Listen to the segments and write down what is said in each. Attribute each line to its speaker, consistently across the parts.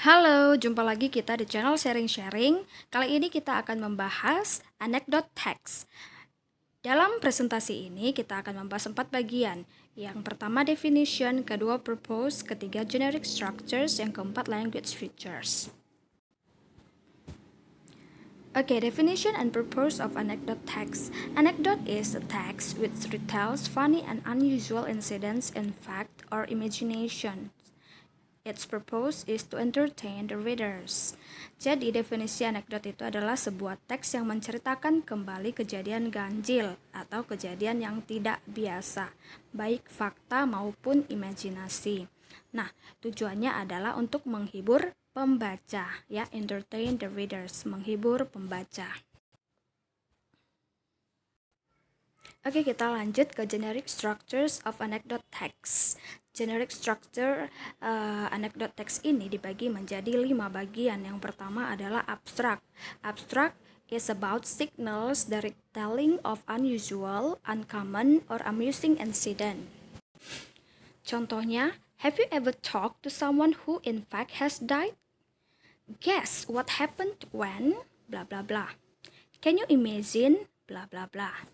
Speaker 1: Halo, jumpa lagi kita di channel sharing-sharing. Kali ini kita akan membahas anecdote text. Dalam presentasi ini kita akan membahas 4 bagian. Yang pertama definition, kedua purpose, ketiga generic structures, yang keempat language features. Okay, definition and purpose of anecdote text. Anecdote is a text which retells funny and unusual incidents in fact or imagination. Its purpose is to entertain the readers. Jadi definisi anekdot itu adalah sebuah teks yang menceritakan kembali kejadian ganjil atau kejadian yang tidak biasa, baik fakta maupun imajinasi. Nah, tujuannya adalah untuk menghibur pembaca, ya, entertain the readers, menghibur pembaca. Oke, kita lanjut ke generic structures of anecdote text. Generic structure anecdote text ini dibagi menjadi 5 bagian. Yang pertama adalah abstract. Abstract is about signals the retelling of unusual, uncommon, or amusing incident. Contohnya, have you ever talked to someone who in fact has died? Guess what happened when blah blah blah. Can you imagine blah blah blah.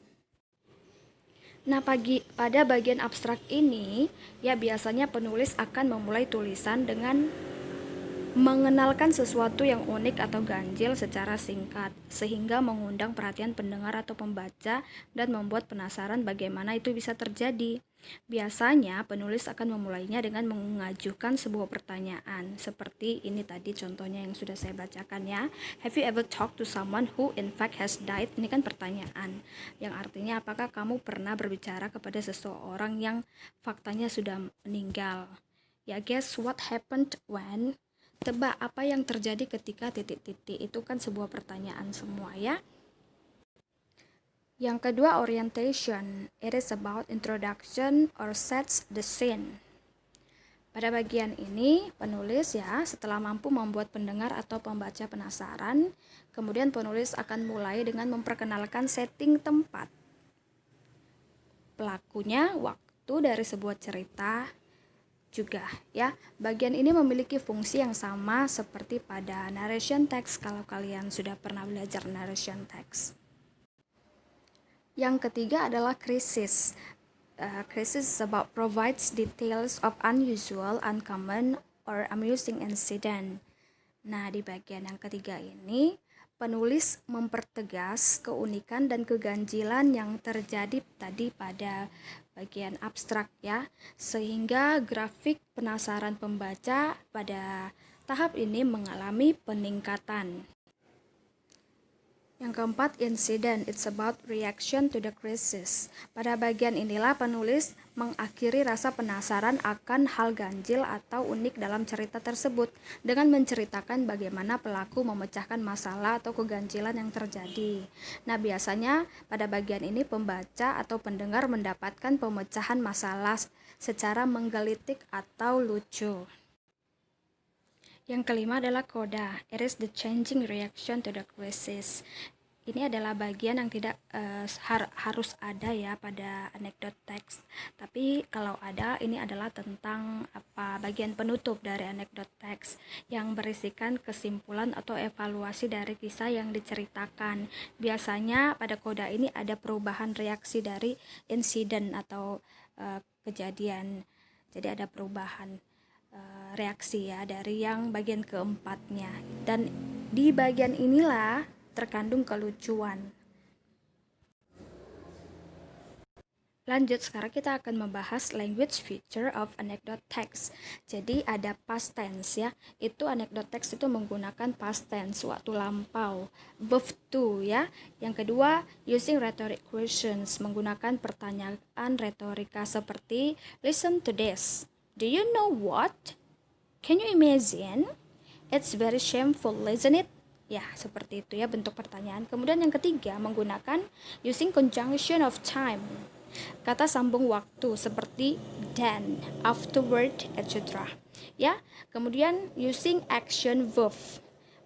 Speaker 1: Nah, pada bagian abstrak ini, ya biasanya penulis akan memulai tulisan dengan mengenalkan sesuatu yang unik atau ganjil secara singkat, sehingga mengundang perhatian pendengar atau pembaca dan membuat penasaran bagaimana itu bisa terjadi. Biasanya, penulis akan memulainya dengan mengajukan sebuah pertanyaan, seperti ini tadi contohnya yang sudah saya bacakan ya. Have you ever talked to someone who in fact has died? Ini kan pertanyaan, yang artinya apakah kamu pernah berbicara kepada seseorang yang faktanya sudah meninggal? Ya, guess what happened when? Tebak apa yang terjadi ketika titik-titik, itu kan sebuah pertanyaan semua ya. Yang kedua, orientation. It is about introduction or sets the scene. Pada bagian ini, penulis ya setelah mampu membuat pendengar atau pembaca penasaran, kemudian penulis akan mulai dengan memperkenalkan setting tempat, pelakunya, waktu dari sebuah cerita, juga ya. Bagian ini memiliki fungsi yang sama seperti pada narration text kalau kalian sudah pernah belajar narration text. Yang ketiga adalah krisis. Krisis is about provides details of unusual, uncommon, or amusing incident. Nah, di bagian yang ketiga ini penulis mempertegas keunikan dan keganjilan yang terjadi tadi pada bagian abstrak ya, sehingga grafik penasaran pembaca pada tahap ini mengalami peningkatan. Yang keempat, incident. It's about reaction to the crisis. Pada bagian inilah penulis mengakhiri rasa penasaran akan hal ganjil atau unik dalam cerita tersebut dengan menceritakan bagaimana pelaku memecahkan masalah atau keganjilan yang terjadi. Nah, biasanya pada bagian ini pembaca atau pendengar mendapatkan pemecahan masalah secara menggelitik atau lucu. Yang kelima adalah coda. It is the changing reaction to the crisis. Ini adalah bagian yang tidak harus ada ya pada anecdote text. Tapi kalau ada, ini adalah tentang bagian penutup dari anecdote text yang berisikan kesimpulan atau evaluasi dari kisah yang diceritakan. Biasanya pada coda ini ada perubahan reaksi dari insiden atau kejadian. Jadi ada perubahan reaksi ya dari yang bagian keempatnya, dan di bagian inilah terkandung kelucuan. Lanjut, sekarang kita akan membahas language feature of anecdote text. Jadi ada past tense ya, itu anecdote text itu menggunakan past tense, waktu lampau, verb to ya. Yang kedua, using rhetoric questions, menggunakan pertanyaan retorika seperti listen to this. Do you know what? Can you imagine? It's very shameful, isn't it? Ya, seperti itu ya bentuk pertanyaan. Kemudian yang ketiga, menggunakan using conjunction of time. Kata sambung waktu seperti then, afterward, etc. Ya, kemudian using action verb,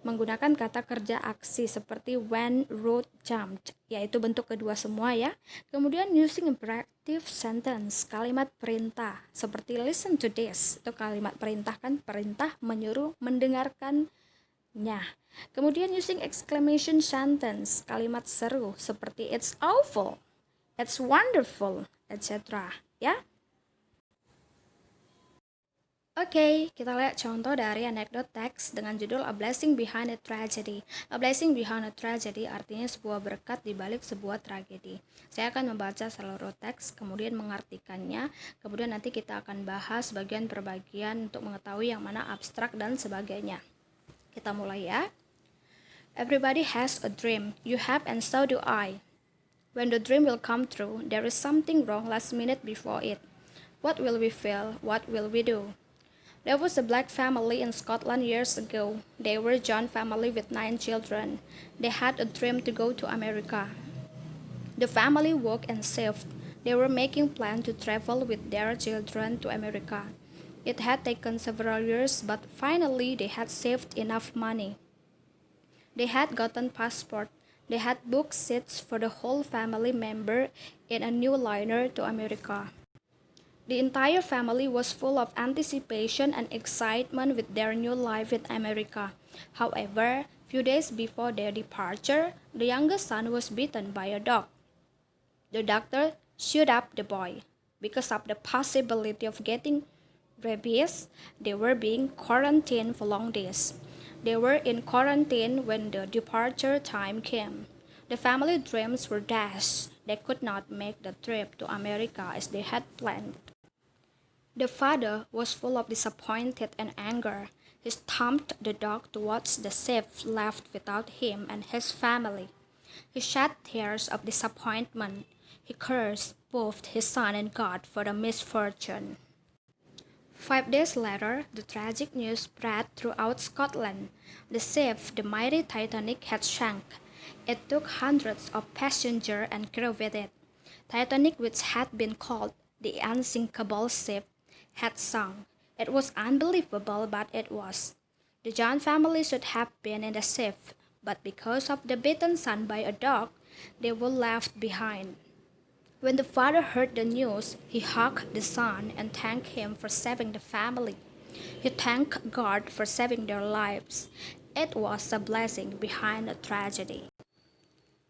Speaker 1: menggunakan kata kerja aksi seperti went, rode, jumped, yaitu bentuk kedua semua ya. Kemudian using imperative sentence, kalimat perintah seperti listen to this, itu kalimat perintah kan, perintah menyuruh mendengarkannya. Kemudian using exclamation sentence, kalimat seru seperti it's awful, it's wonderful, etc. ya. Oke, kita lihat contoh dari anekdot teks dengan judul A Blessing Behind a Tragedy. A Blessing Behind a Tragedy artinya sebuah berkat di balik sebuah tragedi. Saya akan membaca seluruh teks, kemudian mengartikannya, kemudian nanti kita akan bahas bagian per bagian untuk mengetahui yang mana abstrak dan sebagainya. Kita mulai ya. Everybody has a dream. You have and so do I. When the dream will come true, there is something wrong last minute before it. What will we feel? What will we do? There was a black family in Scotland years ago. They were a John family with 9 children. They had a dream to go to America. The family worked and saved. They were making plans to travel with their children to America. It had taken several years, but finally they had saved enough money. They had gotten passport. They had booked seats for the whole family member in a new liner to America. The entire family was full of anticipation and excitement with their new life in America. However, few days before their departure, the youngest son was bitten by a dog. The doctor shut up the boy. Because of the possibility of getting rabies, they were being quarantined for long days. They were in quarantine when the departure time came. The family dreams were dashed. They could not make the trip to America as they had planned. The father was full of disappointment and anger. He stomped the dog towards the ship left without him and his family. He shed tears of disappointment. He cursed both his son and God for the misfortune. 5 days later, the tragic news spread throughout Scotland. The ship, the mighty Titanic, had sunk. It took hundreds of passengers and crew with it. Titanic, which had been called the unsinkable ship, had sunk. It was unbelievable, but it was. The John family should have been in the ship, but because of the bitten son by a dog, they were left behind. When the father heard the news, he hugged the son and thanked him for saving the family. He thanked God for saving their lives. It was a blessing behind a tragedy.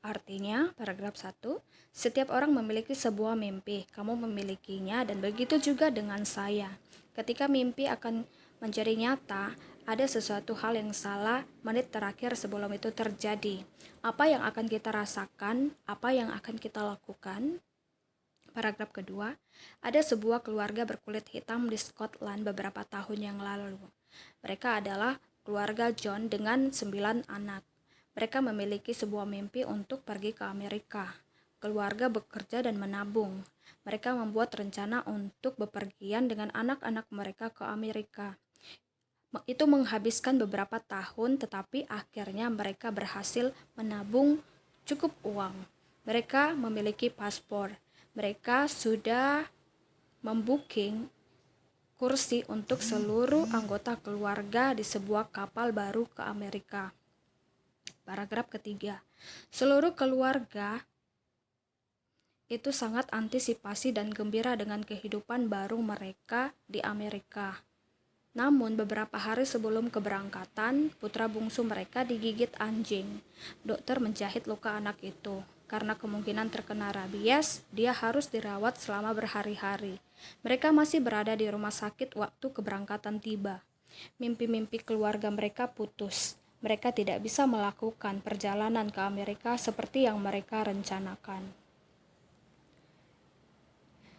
Speaker 1: Artinya, paragraf 1, setiap orang memiliki sebuah mimpi. Kamu memilikinya dan begitu juga dengan saya. Ketika mimpi akan menjadi nyata, ada sesuatu hal yang salah menit terakhir sebelum itu terjadi. Apa yang akan kita rasakan? Apa yang akan kita lakukan? Paragraf kedua, ada sebuah keluarga berkulit hitam di Scotland beberapa tahun yang lalu. Mereka adalah keluarga John dengan 9 anak. Mereka memiliki sebuah mimpi untuk pergi ke Amerika. Keluarga bekerja dan menabung. Mereka membuat rencana untuk bepergian dengan anak-anak mereka ke Amerika. Itu menghabiskan beberapa tahun, tetapi akhirnya mereka berhasil menabung cukup uang. Mereka memiliki paspor. Mereka sudah membooking kursi untuk seluruh anggota keluarga di sebuah kapal baru ke Amerika. Paragraf ketiga, seluruh keluarga itu sangat antisipasi dan gembira dengan kehidupan baru mereka di Amerika. Namun beberapa hari sebelum keberangkatan, putra bungsu mereka digigit anjing. Dokter menjahit luka anak itu. Karena kemungkinan terkena rabies, dia harus dirawat selama berhari-hari. Mereka masih berada di rumah sakit waktu keberangkatan tiba. Mimpi-mimpi keluarga mereka putus. Mereka tidak bisa melakukan perjalanan ke Amerika seperti yang mereka rencanakan.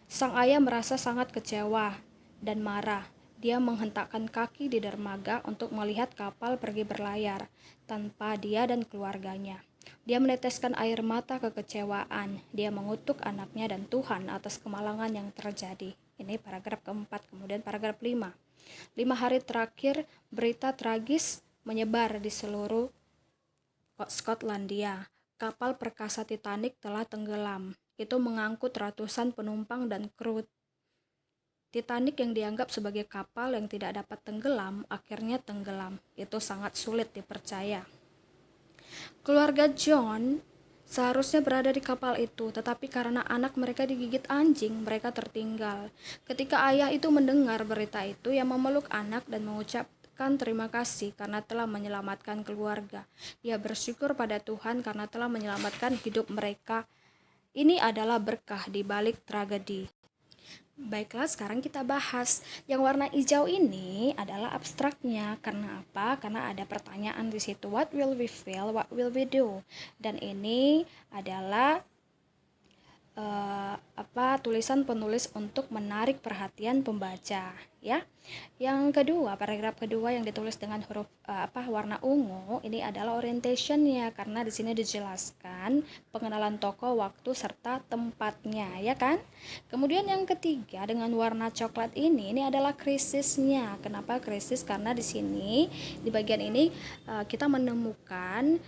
Speaker 1: Sang ayah merasa sangat kecewa dan marah. Dia menghentakkan kaki di dermaga untuk melihat kapal pergi berlayar tanpa dia dan keluarganya. Dia meneteskan air mata kekecewaan. Dia mengutuk anaknya dan Tuhan atas kemalangan yang terjadi. Ini paragraf keempat. Kemudian paragraf 5. 5 hari terakhir, berita tragis menyebar di seluruh Skotlandia. Kapal perkasa Titanic telah tenggelam. Itu mengangkut ratusan penumpang dan kru. Titanic yang dianggap sebagai kapal yang tidak dapat tenggelam, akhirnya tenggelam. Itu sangat sulit dipercaya. Keluarga John seharusnya berada di kapal itu, tetapi karena anak mereka digigit anjing, mereka tertinggal. Ketika ayah itu mendengar berita itu, ia memeluk anak dan mengucapkan terima kasih karena telah menyelamatkan keluarga. Ia bersyukur pada Tuhan karena telah menyelamatkan hidup mereka. Ini adalah berkah di balik tragedi. Baiklah, sekarang kita bahas. Yang warna hijau ini adalah abstraknya. Karena apa? Karena ada pertanyaan di situ. What will we feel? What will we do? Dan ini adalah tulisan penulis untuk menarik perhatian pembaca, ya. Yang kedua, paragraf kedua yang ditulis dengan huruf warna ungu, ini adalah orientationnya karena di sini dijelaskan pengenalan tokoh, waktu serta tempatnya, ya kan? Kemudian yang ketiga dengan warna coklat ini adalah krisisnya. Kenapa krisis? Karena di sini di bagian ini kita menemukan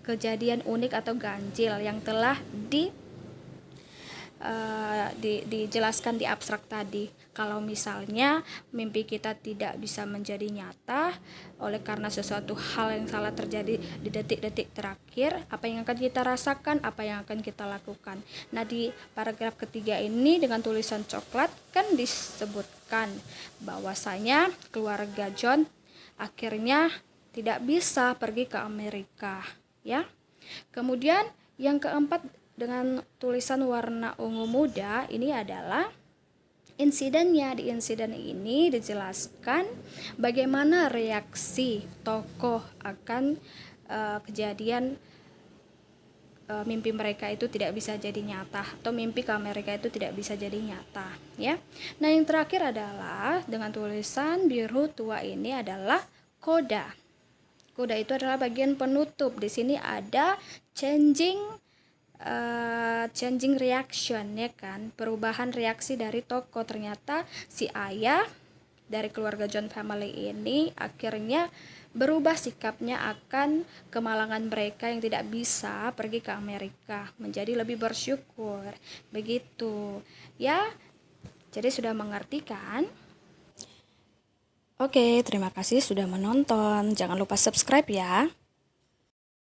Speaker 1: kejadian unik atau ganjil yang telah dijelaskan di abstrak tadi. Kalau misalnya mimpi kita tidak bisa menjadi nyata oleh karena sesuatu hal yang salah terjadi di detik-detik terakhir, apa yang akan kita rasakan, apa yang akan kita lakukan. Nah, di paragraf ketiga ini dengan tulisan coklat kan disebutkan bahwasanya keluarga John akhirnya tidak bisa pergi ke Amerika, ya. Kemudian yang keempat dengan tulisan warna ungu muda ini adalah insidennya. Di insiden ini dijelaskan bagaimana reaksi tokoh akan kejadian mimpi mereka itu tidak bisa jadi nyata, atau mimpi ke Amerika itu tidak bisa jadi nyata, ya. Nah, yang terakhir adalah dengan tulisan biru tua ini adalah koda. Koda itu adalah bagian penutup. Di sini ada changing reaction, ya kan, perubahan reaksi dari tokoh. Ternyata si ayah dari keluarga John family ini akhirnya berubah sikapnya akan kemalangan mereka yang tidak bisa pergi ke Amerika, menjadi lebih bersyukur. Begitu, ya. Jadi sudah mengerti kan? Oke, terima kasih sudah menonton. Jangan lupa subscribe ya.